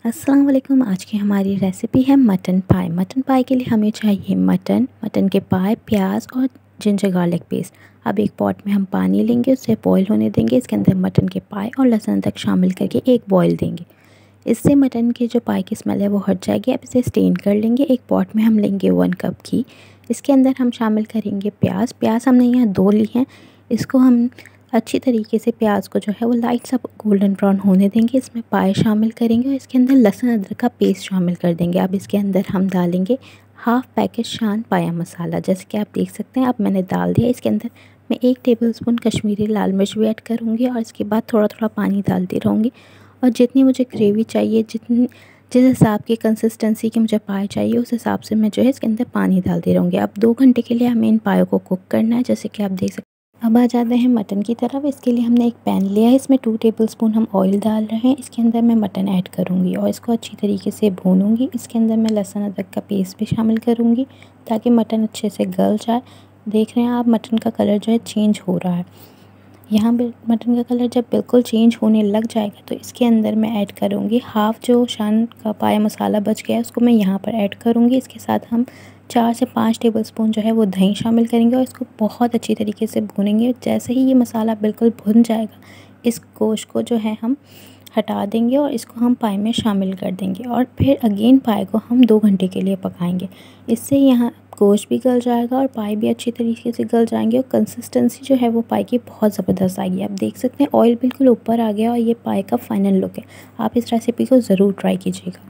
अस्सलाम वालेकुम। आज की हमारी रेसिपी है मटन पाई। मटन पाई के लिए हमें चाहिए मटन के पाए, प्याज और जिंजर गार्लिक पेस्ट। अब एक पॉट में हम पानी लेंगे, उससे बॉईल होने देंगे। इसके अंदर मटन के पाए और लहसुन अदरक शामिल करके एक बॉईल देंगे। इससे मटन की जो पाई की स्मेल है वो हट जाएगी। अब इसे स्टेन कर लेंगे। एक पॉट में हम लेंगे 1 कप घी। इसके अंदर हम शामिल करेंगे प्याज हमने यहाँ 2 ली हैं। इसको हम अच्छी तरीके से प्याज को जो है वो लाइट सा गोल्डन ब्राउन होने देंगे। इसमें पाए शामिल करेंगे और इसके अंदर लहसुन अदरक का पेस्ट शामिल कर देंगे। अब इसके अंदर हम डालेंगे हाफ़ पैकेट शान पाया मसाला, जैसे कि आप देख सकते हैं। अब मैंने डाल दिया। इसके अंदर मैं 1 टेबलस्पून कश्मीरी लाल मिर्च भी ऐड करूँगी और इसके बाद थोड़ा थोड़ा पानी डालती रहूँगी। और जितनी मुझे ग्रेवी चाहिए, जिस हिसाब की कंसिस्टेंसी की मुझे पाए चाहिए, उस हिसाब से मैं जो है इसके अंदर पानी डालती रहूँगी। अब 2 घंटे के लिए हमें इन पायों को कुक करना है, जैसे कि आप देख सकते हैं। अब आ जाते हैं मटन की तरफ। इसके लिए हमने एक पैन लिया है। इसमें 2 टेबलस्पून हम ऑयल डाल रहे हैं। इसके अंदर मैं मटन ऐड करूँगी और इसको अच्छी तरीके से भूनूँगी। इसके अंदर मैं लहसुन अदरक का पेस्ट भी शामिल करूँगी ताकि मटन अच्छे से गल जाए। देख रहे हैं आप, मटन का कलर जो है चेंज हो रहा है। यहाँ पे मटन का कलर जब बिल्कुल चेंज होने लग जाएगा तो इसके अंदर मैं ऐड करूँगी हाफ़ जो शान का पाया मसाला बच गया है, उसको मैं यहाँ पर ऐड करूँगी। इसके साथ हम 4 से 5 टेबलस्पून जो है वो दही शामिल करेंगे और इसको बहुत अच्छी तरीके से भूनेंगे। जैसे ही ये मसाला बिल्कुल भुन जाएगा, इस गोश्त को जो है हम हटा देंगे और इसको हम पाई में शामिल कर देंगे और फिर अगेन पाई को हम 2 घंटे के लिए पकाएंगे। इससे यहाँ गोश्त भी गल जाएगा और पाई भी अच्छी तरीके से गल जाएंगे और कंसिस्टेंसी जो है वो पाई की बहुत ज़बरदस्त आएगी। आप देख सकते हैं ऑयल बिल्कुल ऊपर आ गया और ये पाई का फाइनल लुक है। आप इस रेसिपी को ज़रूर ट्राई कीजिएगा।